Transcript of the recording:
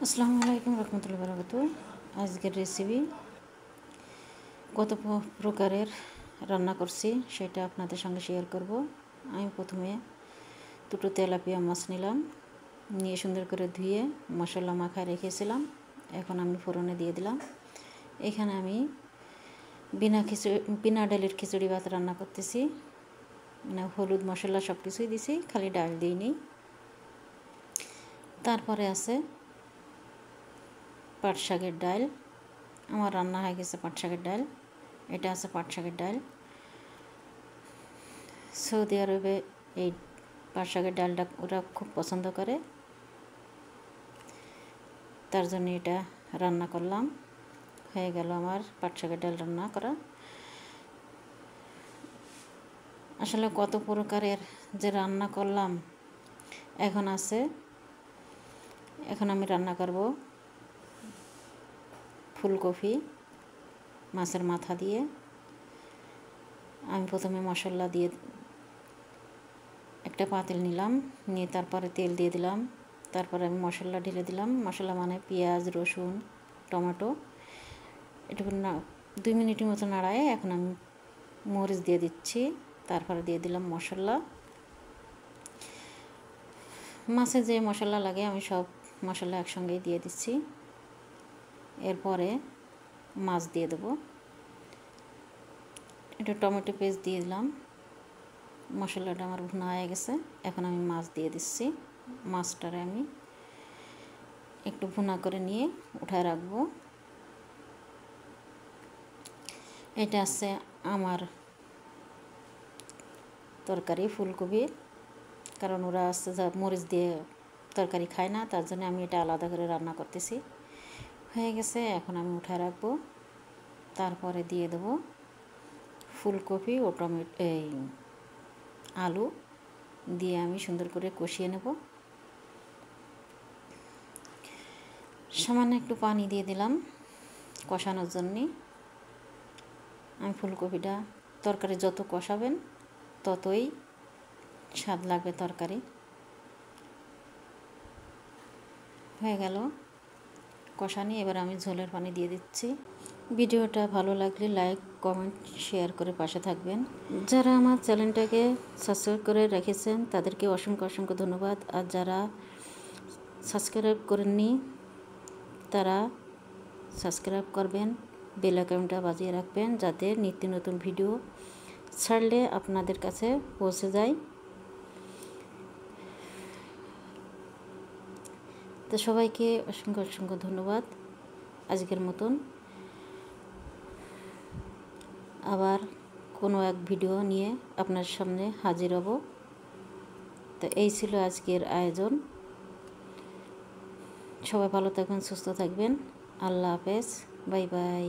আসসালামু আলাইকুম রহমতুল্লাহি ওয়া বারাকাতুহু। আজকের রেসিপি কত প্রকারের রান্না করছি সেটা আপনাদের সঙ্গে শেয়ার করব। আমি প্রথমে দুটো তেলাপিয়া মাছ নিলাম, নিয়ে সুন্দর করে ধুয়ে মশলা মাখায় রেখেছিলাম। এখন আমি ফোড়নে দিয়ে দিলাম। এখানে আমি বিনা ডালের খিচুড়ি ভাত রান্না করতেছি, মানে হলুদ মশলা সব কিছুই দিছি, খালি ডাল দিইনি। তারপরে আছে পাট শাকের ডাল। আমার রান্না হয়ে গেছে পাট শাকের ডাল। এটা আছে পাট শাকের ডাল। সৌদি আরবে এই পাট শাকের ডালটা ওরা খুব পছন্দ করে, তার জন্য এটা রান্না করলাম। হয়ে গেল আমার পাট শাকের ডাল রান্না করা। আসলে কত প্রকারের যে রান্না করলাম। এখন আমি রান্না করব ফুলকপি মাছের মাথা দিয়ে। আমি প্রথমে মশলা দিয়ে একটা পাতিল নিলাম, নিয়ে তারপরে তেল দিয়ে দিলাম। তারপরে আমি মশলা ঢেলে দিলাম। মশলা মানে পেঁয়াজ, রসুন, টমেটো। এটুকু 2 মিনিটের মতো নাড়ায় এখন আমি মরিচ দিয়ে দিচ্ছি। তারপরে দিয়ে দিলাম মশলা। মাছে যে মশলা লাগে আমি সব মশলা একসঙ্গেই দিয়ে দিচ্ছি। এরপরে মাছ দিয়ে দেবো। এটা টমেটো পেস্ট দিয়ে দিলাম। মশলাটা আমার ভুনা হয়ে গেছে। এখন আমি মাছ দিয়ে দিচ্ছি। মাছটারে আমি একটু ভুনা করে নিয়ে উঠায় রাখবো। এটা আছে আমার তরকারি ফুলকপির, কারণ ওরা আছে যা মরিচ দিয়ে তরকারি খায় না, তার জন্য আমি এটা আলাদা করে রান্না করতেছি। হয়ে গেছে, এখন আমি উঠায় রাখবো। তারপরে দিয়ে দেবো ফুলকপি ও আলু দিয়ে আমি সুন্দর করে কষিয়ে নেব। সামান্য একটু পানি দিয়ে দিলাম কষানোর জন্যে। আমি ফুলকপিটা তরকারি যত কষাবেন ততই স্বাদ লাগবে তরকারি। হয়ে গেল কষানি। এবার আমি ঝোলের পানি দিয়ে দিচ্ছি। ভিডিওটা ভালো লাগলে লাইক, কমেন্ট, শেয়ার করে পাশে থাকবেন। যারা আমার চ্যানেলটাকে সাবস্ক্রাইব করে রেখেছেন তাদেরকে অসংখ্য অসংখ্য ধন্যবাদ। আর যারা সাবস্ক্রাইব করেননি তারা সাবস্ক্রাইব করবেন, বেল আইকনটা বাজিয়ে রাখবেন, যাতে নিত্য নতুন ভিডিও ছাড়লে আপনাদের কাছে পৌঁছে যায়। তো সবাইকে অসংখ্য অসংখ্য ধন্যবাদ। আজকের মতন আবার কোনো এক ভিডিও নিয়ে আপনার সামনে হাজির হব। তো এই ছিল আজকের আয়োজন। সবাই ভালো থাকবেন, সুস্থ থাকবেন। আল্লাহ হাফেজ, বাই বাই।